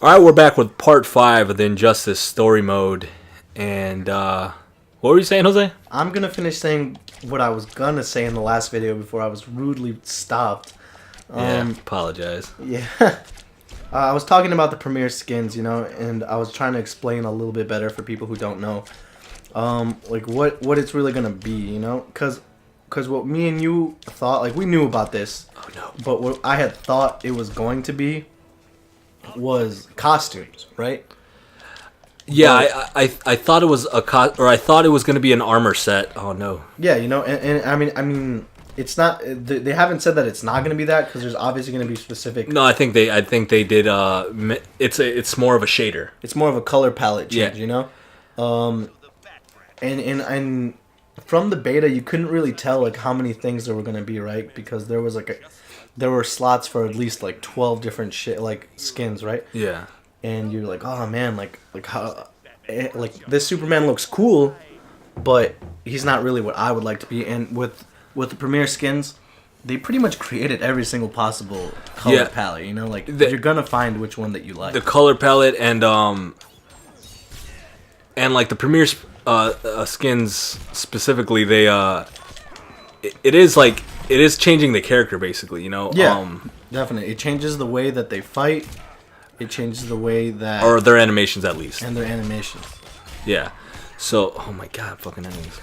All right, we're back with part 5 of the Injustice story mode. And what were you saying, Jose? I'm gonna finish saying what I was gonna say in the last video before I was rudely stopped. Apologize. Yeah. I was talking about the Premier skins, and I was trying to explain a little bit better for people who don't know, like what it's really gonna be, because what me and you thought, like we knew about this, but what I had thought it was going to be was costumes, right? Yeah, I thought it was I thought it was going to be an armor set. Oh no. Yeah, and I mean, it's not. They haven't said that it's not going to be that because there's obviously going to be specific. No, I think they did. It's more of a shader. It's more of a color palette change, Yeah. And from the beta, you couldn't really tell like how many things there were going to be, right? Because there was there were slots for at least like 12 different skins, right? Yeah. And you're like, oh man, like how, this Superman looks cool, but he's not really what I would like to be. And with the Premier skins, they pretty much created every single possible color palette. You're gonna find which one that you like. The color palette and like the Premier skins specifically, they it is changing the character basically. Yeah, definitely. It changes the way that they fight. It changes the way that... Or their animations, at least. And their animations. Yeah. So, oh my god, fucking enemies.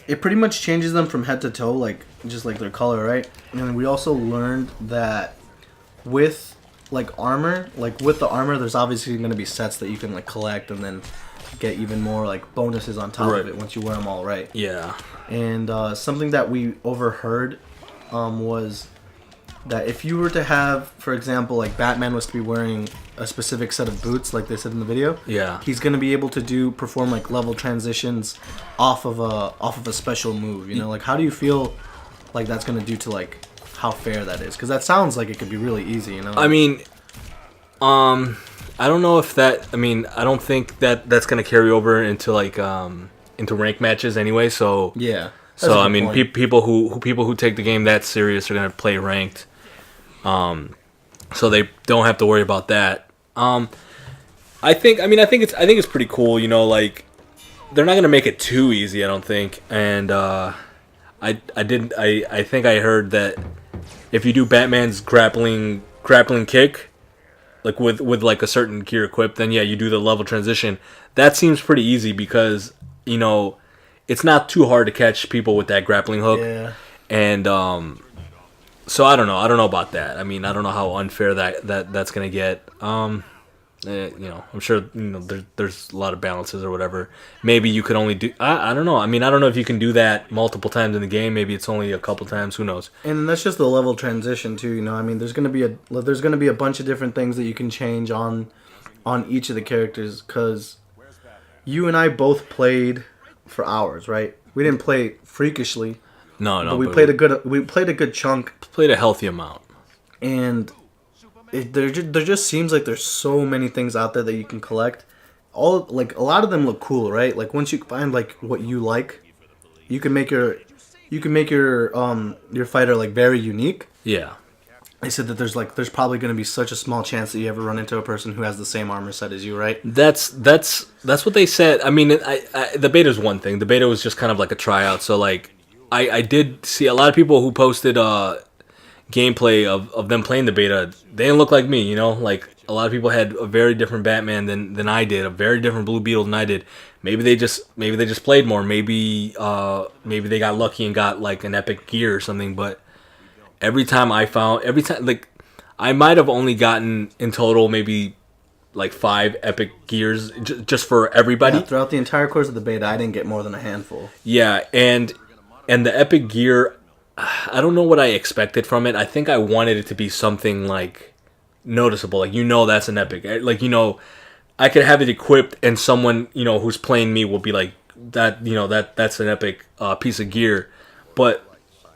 It pretty much changes them from head to toe, just like their color, right? And we also learned that with, armor, with the armor, there's obviously going to be sets that you can, collect and then get even more, bonuses on top of it once you wear them all right. Yeah. And something that we overheard was... that if you were to have, for example, Batman was to be wearing a specific set of boots, like they said in the video, he's gonna be able to perform level transitions off of a special move. How do you feel like that's gonna do to how fair that is? Because that sounds like it could be really easy. I mean, I don't know if that. I mean, I don't think that's gonna carry over into into rank matches anyway. So yeah. So I mean, people who take the game that serious are gonna play ranked. So they don't have to worry about that. I think it's pretty cool. They're not gonna make it too easy, I don't think. And I think I heard that if you do Batman's grappling kick, with a certain gear equipped, then yeah, you do the level transition. That seems pretty easy because it's not too hard to catch people with that grappling hook. Yeah. And so I don't know about that. I mean, I don't know how unfair that's gonna get. I'm sure there's a lot of balances or whatever. Maybe you could only do. I don't know. I mean, I don't know if you can do that multiple times in the game. Maybe it's only a couple times. Who knows? And that's just the level transition too. I mean, there's gonna be a bunch of different things that you can change on each of the characters. Because you and I both played for hours, right? We didn't play freakishly. No. But we played a good chunk. Played a healthy amount. And there just seems like there's so many things out there that you can collect. A lot of them look cool, right? Once you find what you like, you can make your fighter very unique. Yeah. They said that there's probably going to be such a small chance that you ever run into a person who has the same armor set as you, right? That's what they said. I mean, the beta is one thing. The beta was just kind of like a tryout. So I did see a lot of people who posted gameplay of them playing the beta. They didn't look like me, a lot of people had a very different Batman than I did, a very different Blue Beetle than I did. Maybe they just played more. Maybe they got lucky and got an epic gear or something. But every time I might have only gotten in total maybe 5 epic gears just for everybody. Yeah, throughout the entire course of the beta, I didn't get more than a handful. Yeah, and the epic gear, I don't know what I expected from it. I think I wanted it to be something noticeable. That's an epic. I could have it equipped and someone, who's playing me will be that's an epic piece of gear. But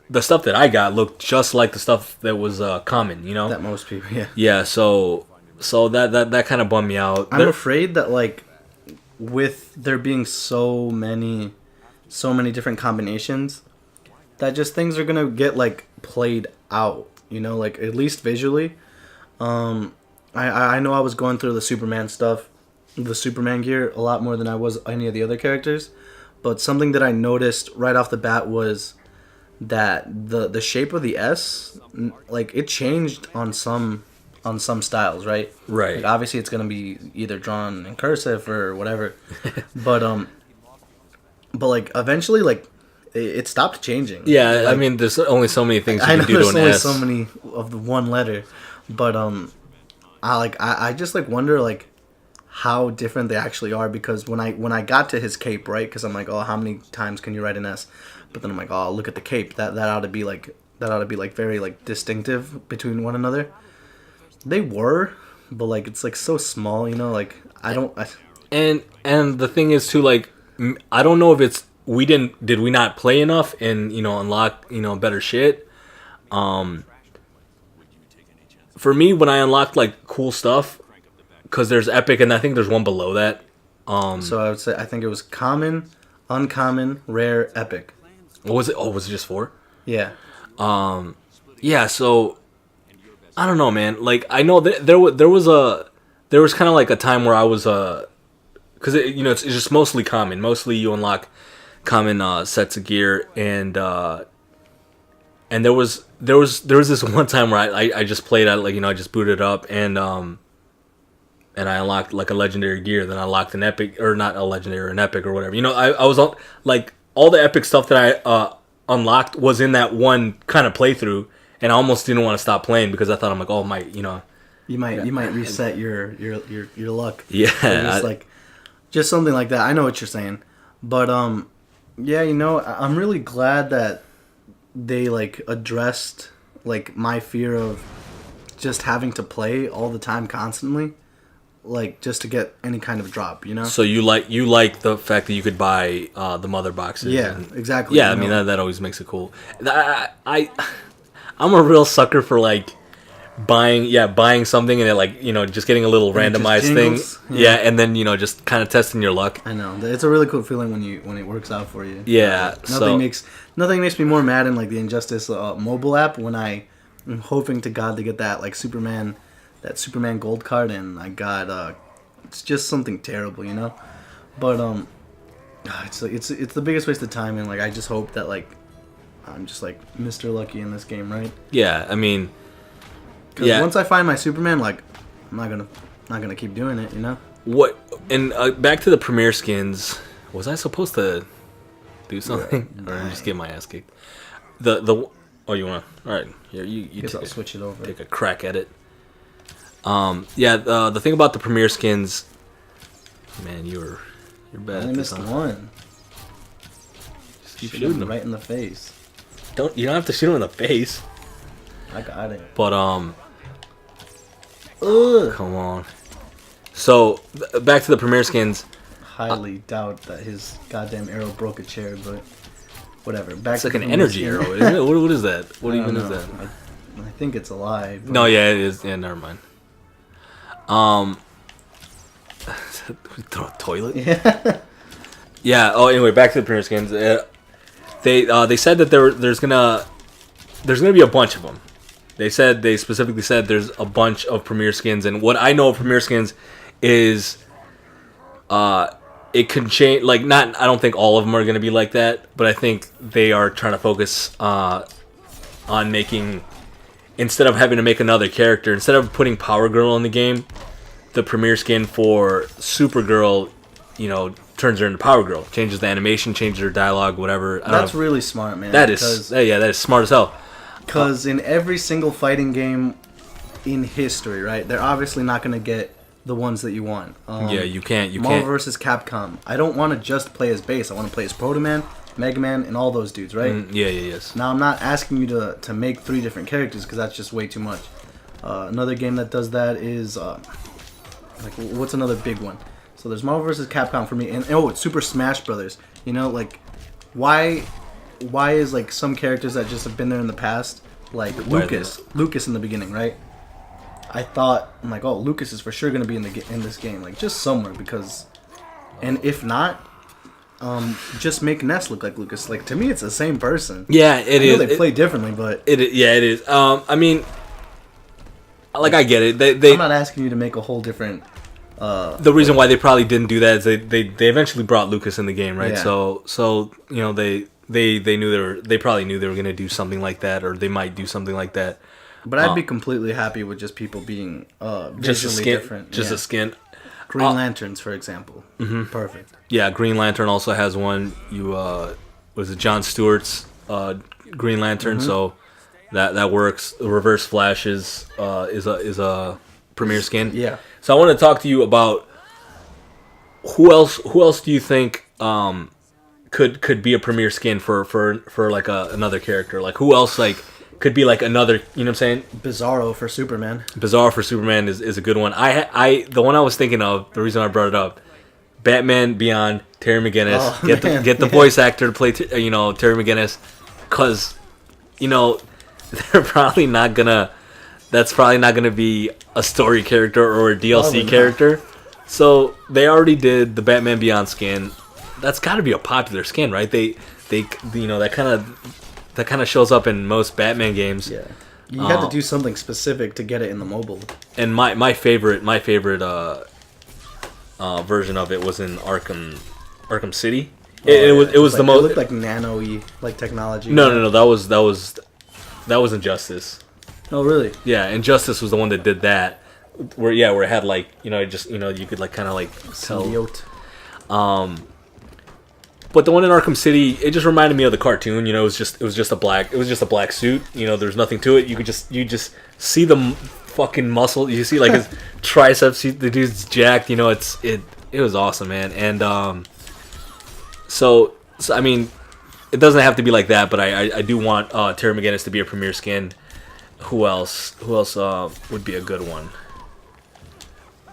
the stuff that I got looked just like the stuff that was common, That most people, yeah. Yeah, so that kind of bummed me out. I'm afraid that with there being so many different combinations, that just things are gonna get played out, at least visually. I know I was going through the Superman stuff, the Superman gear a lot more than I was any of the other characters, but something that I noticed right off the bat was that the shape of the S, like it changed on some styles, right? Right. Like, obviously, it's gonna be either drawn in cursive or whatever, but like eventually, like it stopped changing. Yeah, like, I mean, there's only so many things you I can know do to there's an only S. so many of the one letter, but I just like wonder like how different they actually are, because when I got to his cape, right? Because I'm like, oh, how many times can you write an S? But then I'm like, oh, look at the cape. That ought to be like very like distinctive between one another. They were, but like it's like so small, you know. Like And the thing is too, like I don't know if it's did we not play enough and unlock better shit. For me, when I unlocked like cool stuff, because there's epic and I think there's one below that. So I would say I think it was common, uncommon, rare, epic. What was it? Oh, was it just 4? Yeah. Yeah. So I don't know, man. Like I know there was kind of like a time where I was because it's just mostly common. Mostly you unlock common sets of gear, and there was this one time where I just played at I just booted up and I unlocked like a legendary gear, then I unlocked an epic, or not a legendary, or an epic or whatever. I was on like all the epic stuff that I unlocked was in that one kind of playthrough, and I almost didn't want to stop playing because I thought I'm like, oh my, You might reset your luck. Yeah, just something like that. I know what you're saying, but yeah, I'm really glad that they like addressed like my fear of just having to play all the time constantly, like just to get any kind of drop, So you like the fact that you could buy the mother boxes. Yeah, exactly. Yeah, I mean that always makes it cool. I'm a real sucker for like buying something and it just getting a little randomized thing. Yeah, and then just kind of testing your luck. I know it's a really cool feeling when it works out for you. Yeah, nothing makes me more mad in like the Injustice mobile app when I'm hoping to God to get that like Superman gold card, and I got it's just something terrible, but it's the biggest waste of time, and like I just hope that like I'm just like Mr. Lucky in this game, right? Yeah, I mean, because once I find my Superman, like I'm not gonna keep doing it, What? And back to the premiere skins. Was I supposed to do something, or just get my ass kicked? Oh, you wanna? All right, here you I'll switch it over. Take a crack at it. The thing about the premiere skins, man, you're bad. I only missed one. Keep shooting them right in the face. You don't have to shoot him in the face. I got it. But come on. So back to the premiere skins. Highly doubt that his goddamn arrow broke a chair, but whatever. It's like an energy arrow, isn't it? What is that? What even is that? I think it's alive. No, yeah, it is. Yeah, never mind. Throw a toilet? Yeah. Yeah. Oh, anyway, back to the premiere skins. They said that there's gonna be a bunch of them. They specifically said there's a bunch of premiere skins, and what I know of premiere skins is, it can change. Like, not, I don't think all of them are gonna be like that, but I think they are trying to focus on making, instead of having to make another character, instead of putting Power Girl in the game, the premiere skin for Supergirl, turns her into Power Girl, changes the animation, changes her dialogue, whatever. That's really smart, man. That is smart as hell. Because in every single fighting game in history, right, they're obviously not going to get the ones that you want. You can't. Marvel vs. Capcom. I don't want to just play as base. I want to play as Proto Man, Mega Man, and all those dudes, right? Yes. Now, I'm not asking you to make 3 different characters, because that's just way too much. Another game that does that is, what's another big one? So there's Marvel vs. Capcom for me, and it's Super Smash Brothers. Why is like some characters that just have been there in the past, like Lucas in the beginning, right? I'm like, oh, Lucas is for sure gonna be in this game, like just somewhere, because, and if not, just make Ness look like Lucas. Like, to me, it's the same person. Yeah, it is. They play differently, but it is. I mean, Like I get it. I'm not asking you to make a whole different. The reason why they probably didn't do that is they eventually brought Lucas in the game, right? Yeah. So you know they knew they probably knew they were gonna do something like that, or they might do something like that. But I'd be completely happy with just people being just a visually skin, different. just a skin. Green Lanterns, for example. Mm-hmm. Perfect. Yeah, Green Lantern also has one. Was it John Stewart's Green Lantern? Mm-hmm. So that works. Reverse Flash is a premier skin. Yeah. So I want to talk to you about who else do you think could be a premier skin for like another character? Like who else like could be like another, you know what I'm saying? Bizarro for Superman. Bizarro for Superman is a good one. The one I was thinking of, the reason I brought it up, Batman Beyond, Terry McGinnis. Oh, get the voice actor to play Terry McGinnis, cuz they're probably not gonna. That's probably not gonna be a story character or a DLC character. So they already did the Batman Beyond skin. That's got to be a popular skin, right? They that kind of shows up in most Batman games. Yeah, you have to do something specific to get it in the mobile. And my favorite version of it was in Arkham City. It was the most. It looked like nano-y, like technology. No. That was Injustice. Oh really? Yeah, Injustice was the one that did that. Where it had like you could like kind of like tell. Symbiote. But the one in Arkham City, it just reminded me of the cartoon. It was just a black suit. There's nothing to it. You just see the fucking muscle. You see like his triceps. The dude's jacked. It was awesome, man. And so I mean, it doesn't have to be like that. But I do want Terry McGinnis to be a premier skin. Who else would be a good one?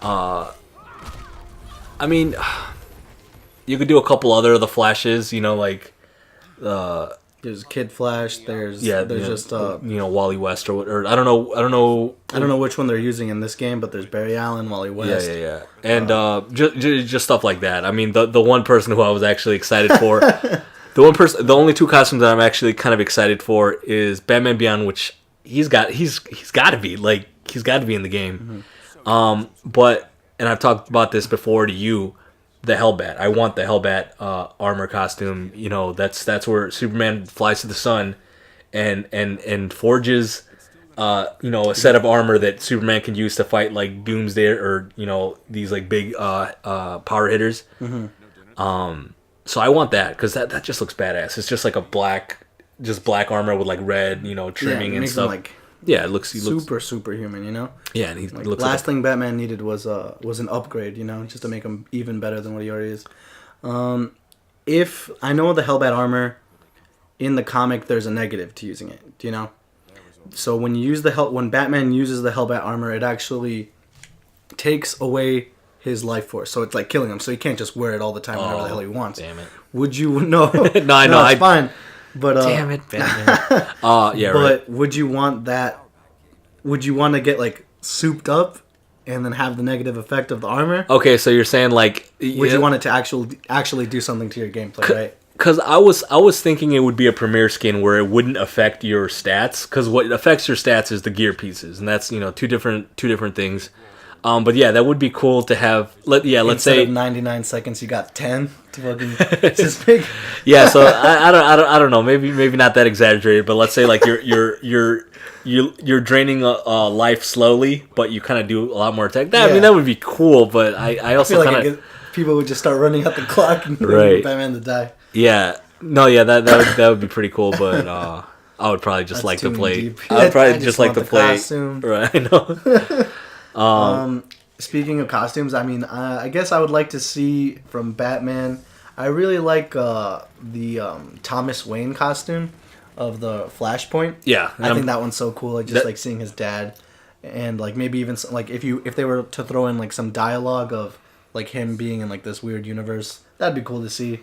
I mean. You could do a couple other of the Flashes, like there's Kid Flash. There's just Wally West or I don't know which one they're using in this game, but there's Barry Allen, Wally West. Yeah. And just stuff like that. I mean, the one person who I was actually excited for, the only two costumes that I'm actually kind of excited for is Batman Beyond, which he's got to be in the game. Mm-hmm. But I've talked about this before to you. The Hellbat. I want the Hellbat armor costume. That's where Superman flies to the sun, and forges, a set of armor that Superman can use to fight like Doomsday or these like big power hitters. Mm-hmm. So I want that because that just looks badass. It's just like a black armor with like red, trimming and stuff. Yeah, it looks superhuman, Yeah, and he looks. Last thing Batman needed was an upgrade, just to make him even better than what he already is. If I know the Hellbat armor in the comic, there's a negative to using it. Do you know? So when Batman uses the Hellbat armor, it actually takes away his life force. So it's like killing him. So he can't just wear it all the time whenever the hell he wants. Damn it! Would you no? No, I know. It's fine. But damn it, Batman. Yeah, but right. Would you want that? Would you want to get like souped up and then have the negative effect of the armor? Okay, so you're saying like would you want it to actually do something to your gameplay, right? Because I was thinking it would be a premier skin where it wouldn't affect your stats. Because what affects your stats is the gear pieces, and that's two different things. But yeah, that would be cool to have. Let's Instead say of 99 seconds, you got 10 to fucking just big. Yeah, so I don't know. Maybe not that exaggerated, but let's say like you're draining a life slowly, but you kind of do a lot more attack. I mean, that would be cool, but I also feel like kind of people would just start running out the clock and right. Batman to die. Yeah, no, yeah, that would be pretty cool, but I would probably just like to play. I would probably just like to play. Costume. Right, I know. Speaking of costumes, I mean, I guess I would like to see from Batman. I really like the Thomas Wayne costume of the Flashpoint. Yeah, I think that one's so cool. I just like seeing his dad, and like maybe even like if they were to throw in like some dialogue of like him being in like this weird universe, that'd be cool to see.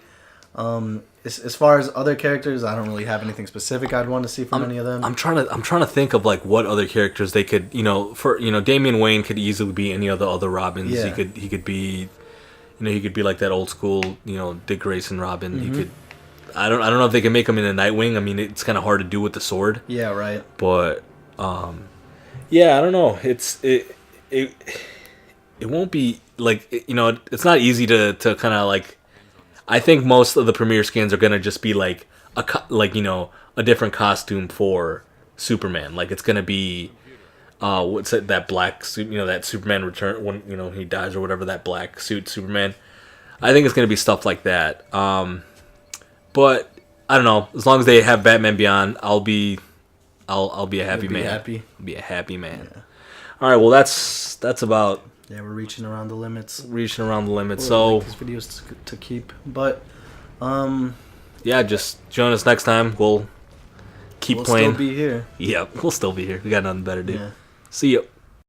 As far as other characters, I don't really have anything specific I'd want to see from any of them. I'm trying to think of like what other characters they could, Damian Wayne could easily be any of the other Robins. Yeah. He could be, he could be like that old school, Dick Grayson Robin. Mm-hmm. He could. I don't know if they can make him in a Nightwing. I mean, it's kind of hard to do with the sword. Yeah, right. But Yeah, I don't know. It won't be like it's not easy to kind of like. I think most of the premiere skins are gonna just be like a different costume for Superman. Like it's gonna be what's it, that black suit, that Superman return when he dies or whatever, that black suit Superman. I think it's gonna be stuff like that. But I don't know. As long as they have Batman Beyond, I'll be a happy man. I'll be a happy man. Yeah. All right. Well, that's about. Yeah, we're reaching around the limits. So like these videos to keep, but yeah, just join us next time. We'll keep playing. We'll still be here. Yeah, we'll still be here. We got nothing better to do. Yeah. See ya.